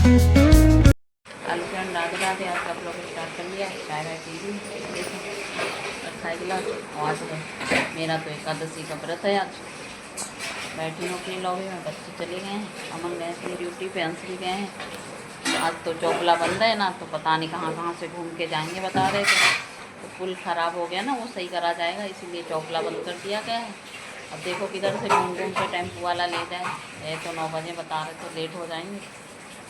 आलू फ्रेंड राधे राधे। आज आप लोग स्टार्ट कर लिया चाय वाय पी ली, देखो रखा है गिलास। आज है मेरा तो एकादशी का व्रत है। आज बैठी हूँ अपनी लॉबी में, बच्चे चले गए हैं, अमन गए अपनी ड्यूटी पे, अंश भी गए हैं। तो आज तो चौपला बंद है ना, तो पता नहीं कहाँ कहाँ से घूम के जाएंगे, बता रहे थे। तो पुल ख़राब हो गया ना, वो सही करा जाएगा, इसीलिए चौपला बंद कर दिया गया है। अब देखो किधर से घूम घूम के टेम्पो वाला ले जाए। ये तो 9 बजे बता रहे, तो लेट हो जाएंगे।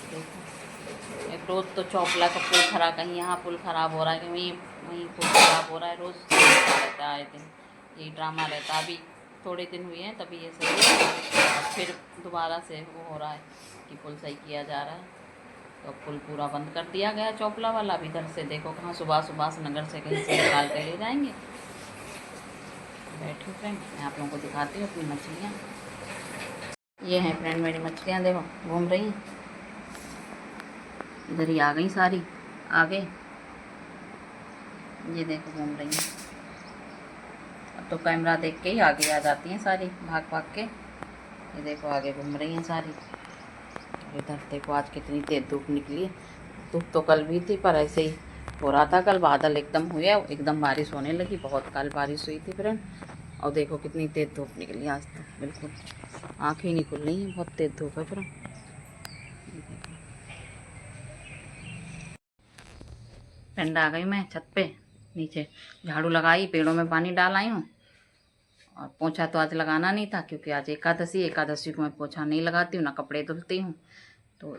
देखो एक रोज़ तो चौपला का पुल खराब, कहीं यहाँ पुल ख़राब हो रहा है, कहीं वहीं वहीं पुल ख़राब हो रहा है। रोज़ रहता है, आए दिन यही ड्रामा रहता है। अभी थोड़े दिन हुए हैं तभी ये सही है, और फिर दोबारा से वो हो रहा है कि पुल सही किया जा रहा है। तो पुल पूरा बंद कर दिया गया चौपला वाला। अभी इधर से देखो कहाँ सुभाष नगर से कहीं से निकाल के ले जाएंगे। बैठी हूँ फ्रेंड, मैं आप लोगों को दिखाती हूँ अपनी मछलियाँ। ये हैं फ्रेंड मेरी मछलियाँ, देखो घूम रही हैं, इधर ही आ गई सारी आगे। ये देखो घूम रही हैं, अब तो कैमरा देख के ही आगे आ जाती हैं सारी भाग भाग के। ये देखो आगे घूम रही हैं सारी। इधर देखो आज कितनी तेज धूप निकली है। धूप तो कल भी थी, पर ऐसे ही हो रहा था। कल बादल एकदम हुए, एकदम बारिश होने लगी, बहुत कल बारिश हुई थी फ्रेंड। और देखो कितनी तेज धूप निकली आज तो, बिल्कुल आँखें ही नहीं खुल रही हैं, बहुत तेज धूप है फ्रेंड। फ्रेंड आ गई मैं छत पे, नीचे झाड़ू लगाई, पेड़ों में पानी डाल आई हूँ। और पोछा तो आज लगाना नहीं था, क्योंकि आज एकादशी को मैं पोछा नहीं लगाती हूँ, ना कपड़े धुलती हूँ। तो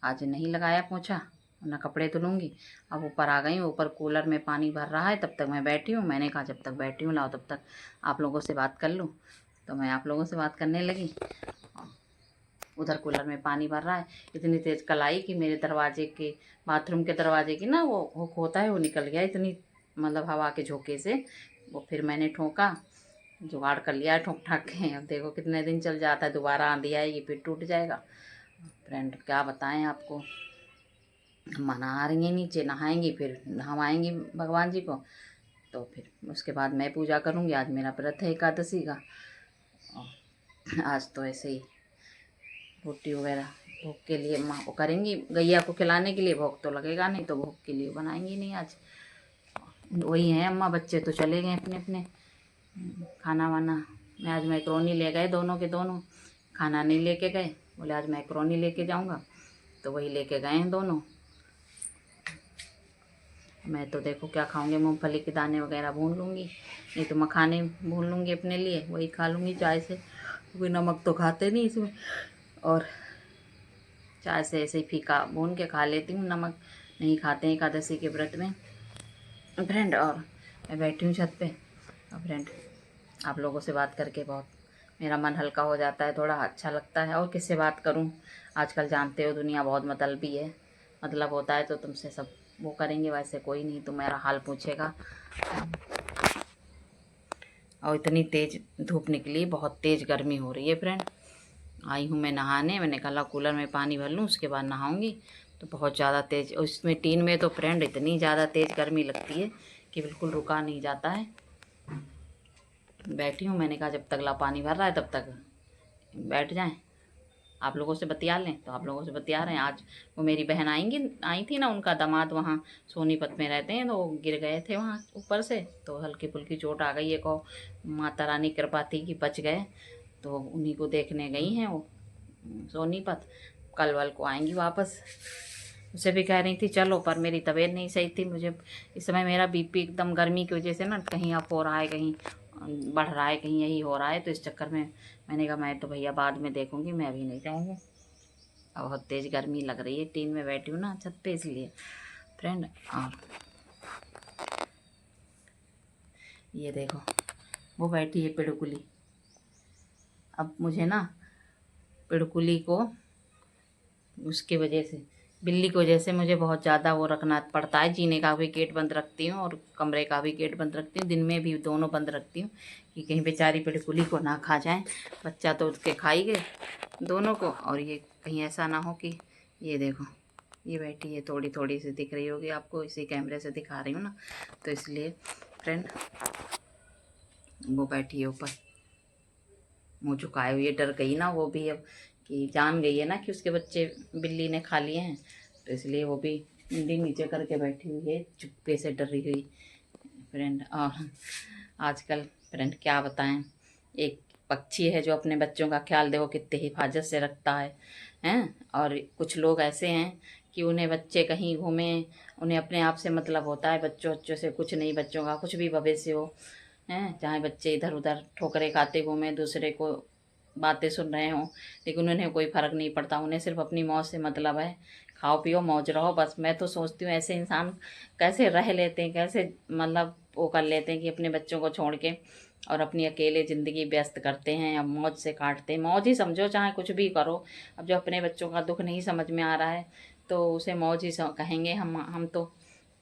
आज नहीं लगाया पोछा, ना कपड़े धुलूँगी। अब ऊपर आ गई हूँ, ऊपर कूलर में पानी भर रहा है, तब तक मैं बैठी हूँ। मैंने कहा जब तक बैठी हूँ लाओ तब तक आप लोगों से बात कर लूँ। तो मैं आप लोगों से बात करने लगी। उधर कूलर में पानी भर रहा है, इतनी तेज़ कल आई कि मेरे दरवाजे के, बाथरूम के दरवाजे की ना वो हुक होता है, वो निकल गया इतनी, मतलब हवा के झोंके से। वो फिर मैंने ठोका, जुगाड़ कर लिया ठोक ठाक के। अब देखो कितने दिन चल जाता है, दोबारा आंधी आएगी फिर टूट जाएगा। फ्रेंड क्या बताएं आपको, मना रही हैं नीचे, नहाएंगी फिर नहवाएंगी भगवान जी को, तो फिर उसके बाद मैं पूजा करूँगी। आज मेरा व्रत है एकादशी का। और आज तो ऐसे ही रोटी वगैरह भोग के लिए माँ को करेंगी, गैया को खिलाने के लिए। भोग तो लगेगा नहीं, तो भोग के लिए बनाएंगी नहीं आज। वही हैं अम्मा, बच्चे तो चले गए अपने अपने खाना वाना। मैं आज मैक्रोनी ले गए, दोनों के दोनों खाना नहीं लेके गए, बोले आज मैक्रोनी लेके जाऊंगा, तो वही लेके गए हैं दोनों। मैं तो देखो क्या खाऊंगी, मूंगफली के दाने वगैरह भून लूँगी, नहीं तो मखाने भून लूँगी अपने लिए, वही खा लूँगी चाय से, क्योंकि नमक तो खाते नहीं इसमें। और चाय से ऐसे ही फीका भून के खा लेती हूँ, नमक नहीं खाते हैं एकादशी के व्रत में फ्रेंड। और मैं बैठी हूँ छत पे। और फ्रेंड आप लोगों से बात करके बहुत मेरा मन हल्का हो जाता है, थोड़ा अच्छा लगता है। और किससे बात करूं, आजकल जानते हो दुनिया बहुत मतलबी है। मतलब होता है तो तुमसे सब वो करेंगे, वैसे कोई नहीं तो मेरा हाल पूछेगा। और इतनी तेज़ धूप निकली, बहुत तेज़ गर्मी हो रही है फ्रेंड। आई हूँ मैं नहाने, मैंने कहा कूलर में पानी भर लूँ, उसके बाद नहाऊँगी। तो बहुत ज़्यादा तेज़, और इसमें टीन में तो फ्रेंड इतनी ज़्यादा तेज़ गर्मी लगती है कि बिल्कुल रुका नहीं जाता है। बैठी हूँ, मैंने कहा जब तक ला पानी भर रहा है तब तक बैठ जाएं, आप लोगों से बतिया लें। तो आप लोगों से बतिया रहे हैं। आज वो मेरी बहन आई थी ना, उनका दामाद वहाँ सोनीपत में रहते हैं, तो वो गिर गए थे वहाँ ऊपर से, तो हल्की फुल्की चोट आ गई है। को माता रानी कृपा थी कि बच गए, तो उन्हीं को देखने गई हैं वो सोनीपत। कल वल को आएंगी वापस। उसे भी कह रही थी चलो, पर मेरी तबीयत नहीं सही थी। मुझे इस समय मेरा बीपी एकदम गर्मी की वजह से ना, कहीं अप हो रहा है, कहीं बढ़ रहा है, कहीं यही हो रहा है। तो इस चक्कर में मैंने कहा मैं तो भैया बाद में देखूंगी, मैं अभी नहीं जाऊँगी। और बहुत तेज़ गर्मी लग रही है, टीन में बैठी हूँ ना छत पे, इसलिए फ्रेंड। और ये देखो वो बैठी है पिड़कुली। अब मुझे ना पिड़कुली को, उसकी वजह से, बिल्ली की वजह से मुझे बहुत ज़्यादा वो रखना पड़ता है। जीने का भी गेट बंद रखती हूँ और कमरे का भी गेट बंद रखती हूँ, दिन में भी दोनों बंद रखती हूँ, कि कहीं बेचारी पिड़कुली को ना खा जाए। बच्चा तो उसके खा ही गए दोनों को, और ये कहीं ऐसा ना हो कि, ये देखो ये बैठी है, थोड़ी थोड़ी सी दिख रही होगी आपको, इसी कैमरे से दिखा रही हूँ ना, तो इसलिए फ्रेंड वो बैठी है ऊपर मुँह झुकाए हुए, डर गई ना वो भी। अब कि जान गई है ना कि उसके बच्चे बिल्ली ने खा लिए हैं, तो इसलिए वो भी मुंडी नीचे करके बैठी हुई है, चुप्पे से डरी हुई फ्रेंड। और आजकल फ्रेंड क्या बताएं, एक पक्षी है जो अपने बच्चों का ख्याल देखो कितने हिफाजत से रखता है हैं। और कुछ लोग ऐसे हैं कि उन्हें बच्चे कहीं घूमे, उन्हें अपने आप से मतलब होता है, बच्चों से कुछ नहीं, बच्चों का कुछ भी भविष्य हो हैं, चाहे बच्चे इधर उधर ठोकरे खाते घूमे, दूसरे को बातें सुन रहे हों, लेकिन उन्हें कोई फ़र्क नहीं पड़ता, उन्हें सिर्फ अपनी मौज से मतलब है, खाओ पियो मौज रहो बस। मैं तो सोचती हूँ ऐसे इंसान कैसे रह लेते हैं, कैसे मतलब वो कर लेते हैं कि अपने बच्चों को छोड़ के और अपनी अकेले ज़िंदगी व्यस्त करते हैं या मौज से काटते हैं। मौज ही समझो, चाहे कुछ भी करो। अब जो अपने बच्चों का दुख नहीं समझ में आ रहा है तो उसे मौज ही कहेंगे हम तो,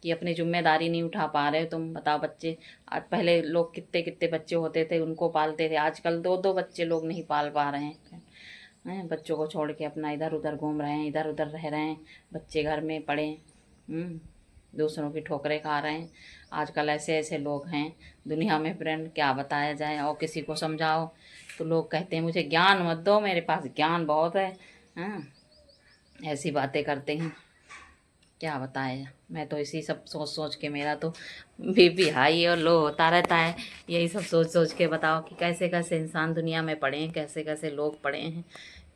कि अपनी जिम्मेदारी नहीं उठा पा रहे। तुम बताओ, बच्चे आज पहले लोग कितने कितने बच्चे होते थे उनको पालते थे, आजकल दो दो बच्चे लोग नहीं पाल पा रहे हैं, बच्चों को छोड़ के अपना इधर उधर घूम रहे हैं, इधर उधर रह रहे हैं, बच्चे घर में पड़े दूसरों की ठोकरें खा रहे हैं। आजकल ऐसे ऐसे लोग हैं दुनिया में फ्रेंड, क्या बताया जाए। और किसी को समझाओ तो लोग कहते हैं मुझे ज्ञान मत दो, मेरे पास ज्ञान बहुत है, हाँ ऐसी बातें करते हैं, क्या बताएं। मैं तो इसी सब सोच सोच के मेरा तो बीपी हाई और लो होता रहता है, यही सब सोच सोच के। बताओ कि कैसे कैसे इंसान दुनिया में पड़े हैं, कैसे कैसे लोग पड़े हैं।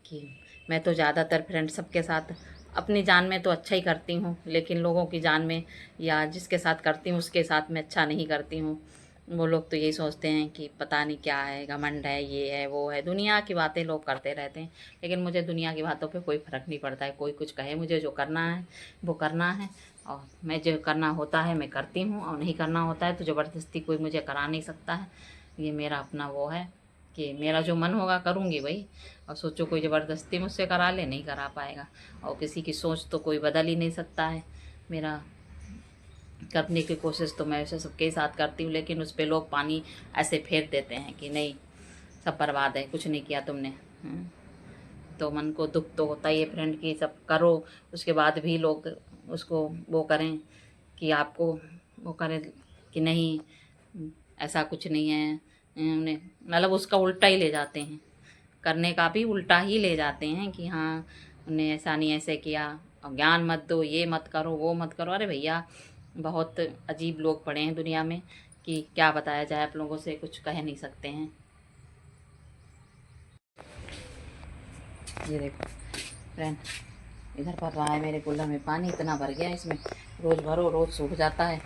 कि मैं तो ज़्यादातर फ्रेंड सबके साथ अपनी जान में तो अच्छा ही करती हूँ, लेकिन लोगों की जान में या जिसके साथ करती हूँ उसके साथ मैं अच्छा नहीं करती हूँ। वो लोग तो यही सोचते हैं कि पता नहीं क्या है, घमंड है, ये है वो है, दुनिया की बातें लोग करते रहते हैं। लेकिन मुझे दुनिया की बातों पे कोई फ़र्क नहीं पड़ता है, कोई कुछ कहे, मुझे जो करना है वो करना है। और मैं जो करना होता है मैं करती हूँ, और नहीं करना होता है तो ज़बरदस्ती कोई मुझे करा नहीं सकता है। ये मेरा अपना वो है कि मेरा जो मन होगा करूँगी भाई। और सोचो कोई ज़बरदस्ती मुझसे करा ले, नहीं करा पाएगा। और किसी की सोच तो कोई बदल ही नहीं सकता है। मेरा करने की कोशिश तो मैं ऐसे सबके साथ करती हूँ, लेकिन उस पर लोग पानी ऐसे फेर देते हैं कि नहीं सब बर्बाद है, कुछ नहीं किया तुमने। तो मन को दुख तो होता ही है फ्रेंड कि सब करो, उसके बाद भी लोग उसको वो करें कि आपको वो करें कि नहीं ऐसा कुछ नहीं है। उन्हें मतलब उसका उल्टा ही ले जाते हैं, करने का भी उल्टा ही ले जाते हैं कि हाँ उन्हें ऐसा नहीं ऐसे किया, और ज्ञान मत दो, ये मत करो वो मत करो। अरे भैया बहुत अजीब लोग पड़े हैं दुनिया में कि क्या बताया जाए, आप लोगों से कुछ कह नहीं सकते हैं। ये देखो फ्रेंड, इधर भर रहा है मेरे कूलर में पानी, इतना भर गया इसमें, रोज़ भरो रोज़ सूख जाता है।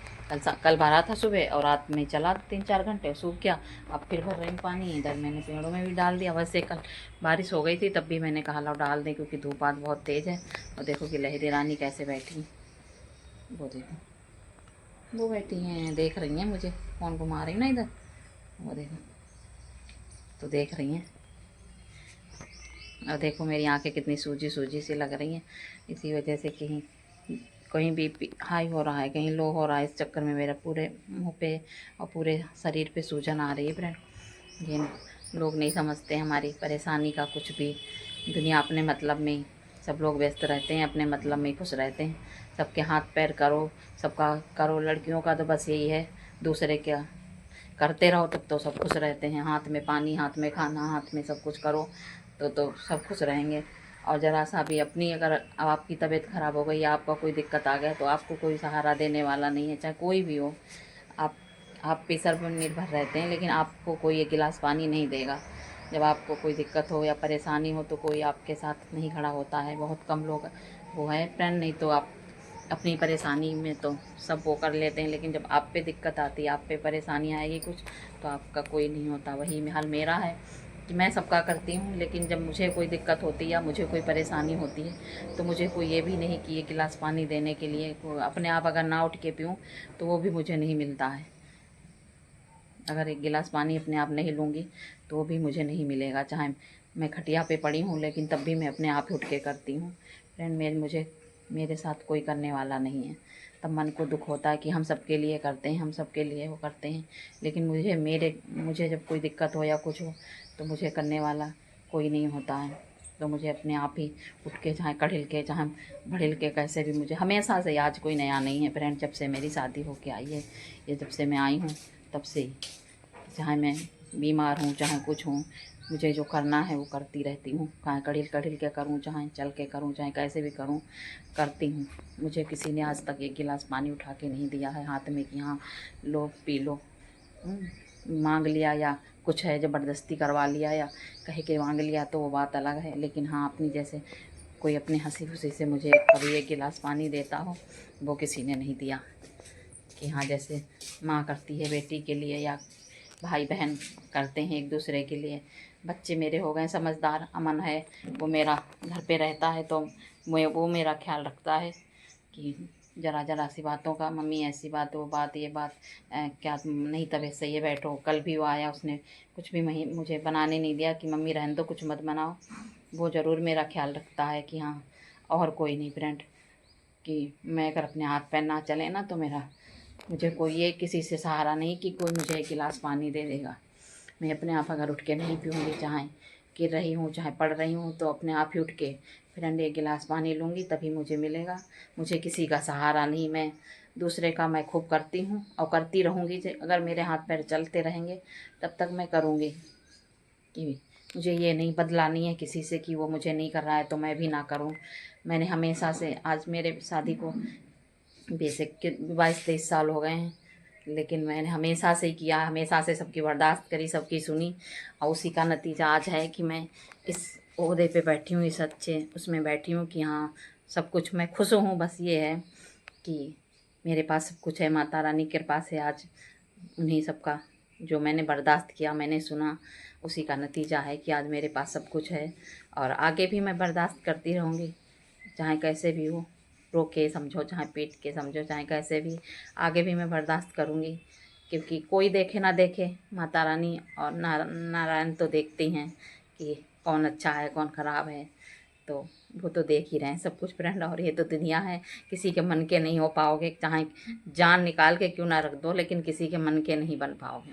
कल भरा था सुबह और रात में चला 3-4 घंटे सूख गया। अब फिर भर रही हूँ पानी, इधर मैंने पेड़ों में भी डाल दिया। वैसे कल बारिश हो गई थी तब भी मैंने कहा लो डाल दें, क्योंकि धूप आज बहुत तेज़ है। और देखो कि लहरी रानी कैसे बैठी, वो देखो वो बैठी हैं, देख रही हैं मुझे, फ़ोन घुमा रही ना इधर, वो देखो तो देख रही हैं। और देखो मेरी आंखें कितनी सूजी सूजी सी लग रही हैं, इसी वजह से कहीं कहीं बीपी हाई हो रहा है, कहीं लो हो रहा है। इस चक्कर में मेरा पूरे मुंह पे और पूरे शरीर पे सूजन आ रही है फ्रेंड। ये लोग नहीं समझते हमारी परेशानी का कुछ भी। दुनिया अपने मतलब में ही, सब लोग व्यस्त रहते हैं, अपने मतलब में ही खुश रहते हैं। सबके हाथ पैर करो, सबका करो। लड़कियों का तो बस यही है, दूसरे क्या करते रहो तब तो सब खुश रहते हैं। हाथ में पानी, हाथ में खाना, हाथ में सब कुछ करो तो सब खुश रहेंगे। और ज़रा सा भी अपनी अगर अब आपकी तबीयत ख़राब हो गई या आपका कोई दिक्कत आ गया तो आपको कोई सहारा देने वाला नहीं है, चाहे कोई भी हो। आप पे सर पर निर्भर रहते हैं, लेकिन आपको कोई एक गिलास पानी नहीं देगा। जब आपको कोई दिक्कत हो या परेशानी हो तो कोई आपके साथ नहीं खड़ा होता है, बहुत कम लोग वो है फ्रेंड। नहीं तो आप अपनी परेशानी में तो सब वो कर लेते हैं, लेकिन जब आप पे दिक्कत आती है, आप पे परेशानी आएगी कुछ, तो आपका कोई नहीं होता। वही हाल मेरा है कि मैं सबका करती हूँ, लेकिन जब मुझे कोई दिक्कत होती है या मुझे कोई परेशानी होती है तो मुझे कोई ये भी नहीं कि ये गिलास पानी देने के लिए अपने आप अगर ना उठ के पीऊँ तो वो भी मुझे नहीं मिलता है। अगर एक गिलास पानी अपने आप नहीं लूँगी तो वो भी मुझे नहीं मिलेगा, चाहे मैं खटिया पे पड़ी हूँ, लेकिन तब भी मैं अपने आप उठ के करती हूँ फ्रेंड। मेरे साथ कोई करने वाला नहीं है। तब मन को दुख होता है कि हम सबके लिए करते हैं, हम सबके लिए वो करते हैं, लेकिन मुझे जब कोई दिक्कत हो या कुछ हो तो मुझे करने वाला कोई नहीं होता है। तो मुझे अपने आप ही उठ के, चाहे कढ़िल के चाहे भड़िल के, कैसे भी मुझे हमेशा से, आज कोई नया नहीं है फ्रेंड, जब से मेरी शादी होके आई है, ये जब से मैं आई हूँ तब से ही, चाहे मैं बीमार हूँ चाहे कुछ हूँ, मुझे जो करना है वो करती रहती हूँ, चाहे कड़िल कड़िल के करूँ, चाहे चल के करूँ, चाहे कैसे भी करूँ, करती हूँ। मुझे किसी ने आज तक एक गिलास पानी उठा के नहीं दिया है हाथ में कि हाँ लो पी लो। मांग लिया या कुछ है ज़बरदस्ती करवा लिया या कहे के मांग लिया तो वो बात अलग है, लेकिन हाँ अपनी जैसे कोई अपनी हंसी खुशी से मुझे कभी एक गिलास पानी देता हो वो किसी ने नहीं दिया। कि हाँ जैसे माँ करती है बेटी के लिए या भाई बहन करते हैं एक दूसरे के लिए। बच्चे मेरे हो गए समझदार, अमन है वो मेरा घर पे रहता है तो वो मेरा ख्याल रखता है कि ज़रा ज़रा सी बातों का, मम्मी ऐसी बात वो बात ये बात क्या नहीं तबीयत सही है बैठो। कल भी वो आया, उसने कुछ भी मुझे बनाने नहीं दिया कि मम्मी रहने दो कुछ मत बनाओ। वो ज़रूर मेरा ख्याल रखता है कि हाँ और कोई नहीं फ्रेंड, कि मैं अगर अपने हाथ पैर ना चले ना तो मुझे कोई ये किसी से सहारा नहीं कि कोई मुझे एक गिलास पानी दे देगा। मैं अपने आप अगर उठ के नहीं पीऊँगी, चाहे गिर रही हूँ चाहे पड़ रही हूँ, तो अपने आप ही उठ के फ्रेंड एक गिलास पानी लूँगी तभी मुझे मिलेगा। मुझे किसी का सहारा नहीं, मैं दूसरे का मैं खूब करती हूँ और करती रहूँगी। अगर मेरे हाथ पैर चलते रहेंगे तब तक मैं करूँगी। कि मुझे ये नहीं बदलानी है किसी से कि वो मुझे नहीं कर रहा है तो मैं भी ना करूँ। मैंने हमेशा से, आज मेरे शादी को बेसिक के 22-23 साल हो गए हैं, लेकिन मैंने हमेशा से किया, हमेशा से सबकी बर्दाश्त करी, सबकी सुनी और उसी का नतीजा आज है कि मैं इस ओहदे पे बैठी हूँ, इस अच्छे उसमें बैठी हूँ कि हाँ सब कुछ मैं खुश हूँ। बस ये है कि मेरे पास सब कुछ है, माता रानी की कृपा से आज उन्हीं सबका जो मैंने बर्दाश्त किया, मैंने सुना, उसी का नतीजा है कि आज मेरे पास सब कुछ है। और आगे भी मैं बर्दाश्त करती रहूँगी, चाहे कैसे भी हो, रो के समझो चाहे पीट के समझो, चाहे कैसे भी आगे भी मैं बर्दाश्त करूँगी। क्योंकि कोई देखे ना देखे, माता रानी और नारायण तो देखते ही हैं कि कौन अच्छा है कौन ख़राब है, तो वो तो देख ही रहे हैं सब कुछ फ्रेंड। और ये तो दुनिया है, किसी के मन के नहीं हो पाओगे, चाहे जान निकाल के क्यों ना रख दो, लेकिन किसी के मन के नहीं बन पाओगे।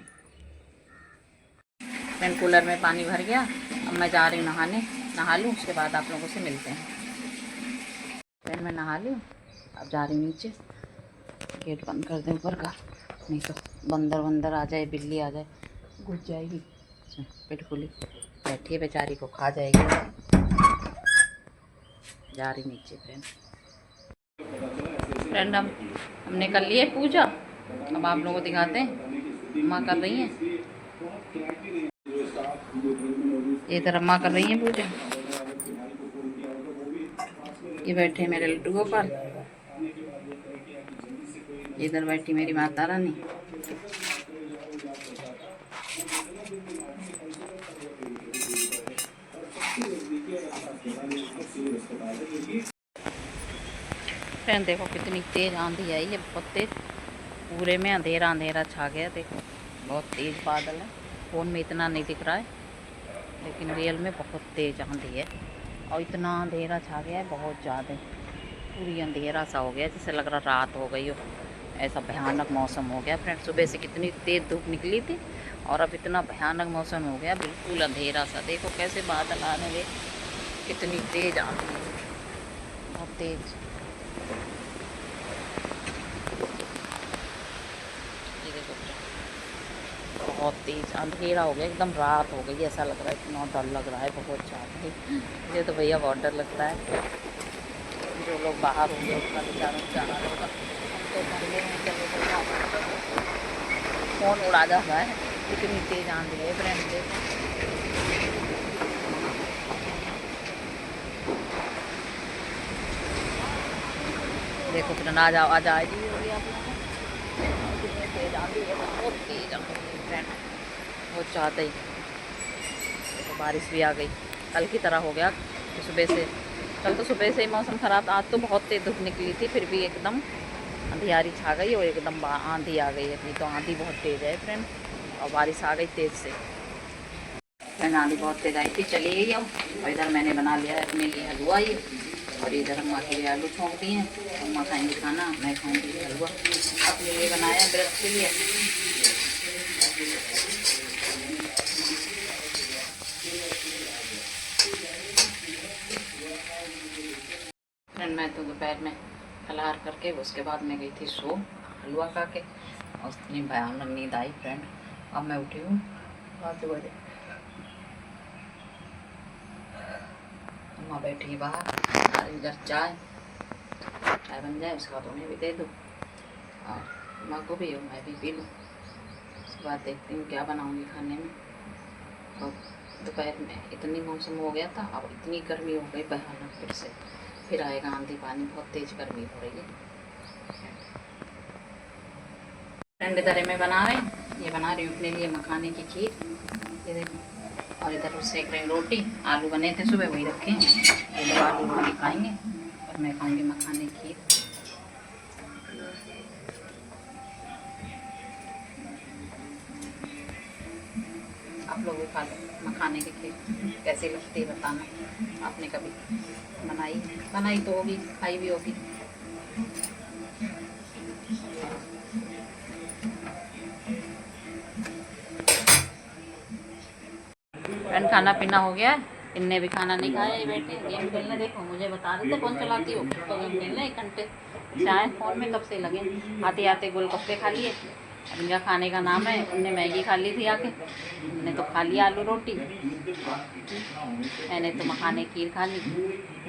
फ्रेंड कूलर में पानी भर गया, अब मैं जा रही हूँ नहाने, नहा लूँ उसके बाद आप लोगों से मिलते हैं। फ्रेंड मैं नहा लूँ, अब जा रही हूँ नीचे, गेट बंद कर दें ऊपर का, नहीं तो बंदर वंदर आ जाए, बिल्ली आ जाए, घुस जाएगी। पिटकुली बैठी है बेचारी को खा जाएगी। जा रही नीचे फ्रेंड हमने कर लिए पूजा, अब आप लोगों को दिखाते हैं माँ कर रही हैं। इधर माँ कर रही हैं पूजा, ये बैठे मेरे लड्डू गोपाल, इधर बैठी मेरी माता रानी। फ्रेंड देखो कितनी तेज़ आंधी आई है, बहुत तेज़, पूरे में अंधेरा अंधेरा छा गया। देखो बहुत तेज़ बादल है, फ़ोन में इतना नहीं दिख रहा है लेकिन रियल में बहुत तेज़ आंधी है और इतना अंधेरा छा गया है बहुत ज़्यादा, पूरी अंधेरा सा हो गया जैसे लग रहा रात हो गई हो, ऐसा भयानक मौसम हो गया फ्रेंड। सुबह से कितनी तेज़ धूप निकली थी और अब इतना भयानक मौसम हो गया, बिल्कुल अंधेरा सा। देखो कैसे बादल आने लगे, कितनी तेज़ आंधी है, बहुत तेज़। ये देखो बहुत तेज़ अंधेरा हो गया, एकदम रात हो गई, ऐसा लग रहा है, इतना डर लग रहा है बहुत ज़्यादा। मुझे तो भैया बहुत डर लगता है, जो लोग बाहर होंगे उसका बेचारों को जाना होगा, हम तो ठंडे में चले फ़ोन उड़ा जाता है, इतनी तेज़ आंधी है फ्रेंड। देखो फ्रेंड आ जाओ जी हो गया आप लोगों को, कितनी तेज़ आंधी है, बहुत तेज़ आंधी है फ्रेंड, बहुत ज़्यादा ही। देखो बारिश भी आ गई, कल की तरह हो गया। तो सुबह से, कल तो सुबह से ही मौसम ख़राब था, आज तो बहुत तेज़ धूप निकली थी, फिर भी एकदम अंधियारी छा गई और एकदम आंधी आ गई है। अभी तो आंधी बहुत तेज़ है फ्रेंड और बारिश आ गई तेज़ से। फ्रेंड आंधी बहुत तेज़ आई थी, चली गई अब। और इधर मैंने बना लिया है अपने लिए हलवा ये, और इधर अम्मा के लिए आलू छोंक दिए हैं, अम्मा खाएंगे खाना, मैं खाऊंगी हलवा। अपने लिए बनाया व्रत के लिए। फ्रेंड मैं तो दोपहर में फलाहार करके उसके बाद मैं गई थी सो, हलवा खा के, और इतनी भयानक नींद आई फ्रेंड। अब मैं उठी हूँ 5 बजे। माँ बैठी है बाहर, आ रही इधर चाय बन जाए उसके बाद उन्हें भी दे दूँ और माँ को भी हो मैं भी पी लूँ। उसके बाद देखती हूँ क्या बनाऊँगी खाने में। और दोपहर में इतनी मौसम हो गया था, अब इतनी गर्मी हो गई भयानक, फिर आएगा आंधी पानी, बहुत तेज़ गर्मी हो रही है। ठंडे दरे में बना रहे हैं, ये बना रही हूँ अपने लिए मखाने की खीर, ये देखो। और इधर सेक रही रोटी, आलू बने थे सुबह वही रखे हैं, ये लोग आलू रोटी खाएंगे और मैं खाऊंगी मखाने की खीर। आप लोग भी खा लो मखाने की खीर, कैसी लगती है बताना। आपने कभी बनाई तो होगी, खाई भी होगी। फ्रेंड खाना पीना हो गया है, इनने भी खाना नहीं खाया, ये बैठे गेम खेलने। देखो मुझे बता रहे थे कौन चलाती हो, तो गेम खेलने 1 घंटे से आए फ़ोन में, कब से लगे। आते आते गोलगप्पे खा लिए, इनका खाने का नाम है। उनने मैगी खा ली थी आके, मैंने तो खा लिया आलू रोटी, मैंने तो मखाने की खीर खा ली।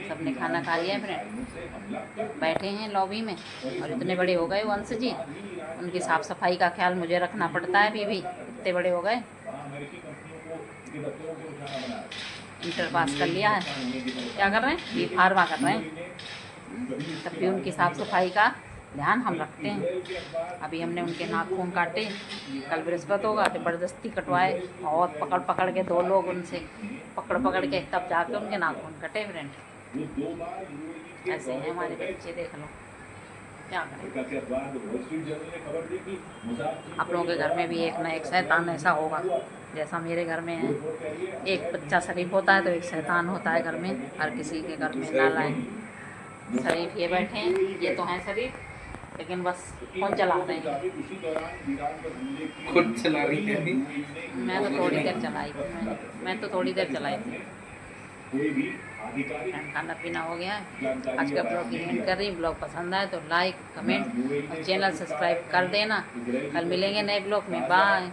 सबने खाना खा लिया है फ्रेंड, बैठे हैं लॉबी में। और इतने बड़े हो गए वंश जी, उनकी साफ़ सफाई का ख्याल मुझे रखना पड़ता है। भी इतने बड़े हो गए, इंटर पास कर लिया है, क्या कर रहे हैं, ये फार्मा कर रहे हैं। तब भी उनकी साफ़ सफाई का ध्यान हम रखते हैं। अभी हमने उनके नाखून काटे, कल बृहस्पति होगा, ज़बरदस्ती कटवाए, बहुत पकड़ पकड़ के 2 लोग उनसे पकड़ के तब जाके उनके नाखून कटे फ्रेंड। ऐसे हैं हमारे बच्चे, देख लो क्या करें। आप लोगों के घर में भी एक ना एक शैतान ऐसा होगा जैसा मेरे घर में है। एक बच्चा शरीफ होता है तो एक शैतान होता है घर में, हर किसी के घर में नालायक। शरीफ ये बैठे हैं, ये तो हैं शरीफ, लेकिन बस फोन चलाते हैं। खुद चला रही है। मैं तो थोड़ी देर चलाई थी, मैं तो थोड़ी देर चलाई थी। खाना पीना हो गया है, आज का ब्लॉग एंड कर रही। ब्लॉग पसंद आए तो लाइक कमेंट और चैनल सब्सक्राइब कर देना। कल मिलेंगे नए ब्लॉग में, बाय।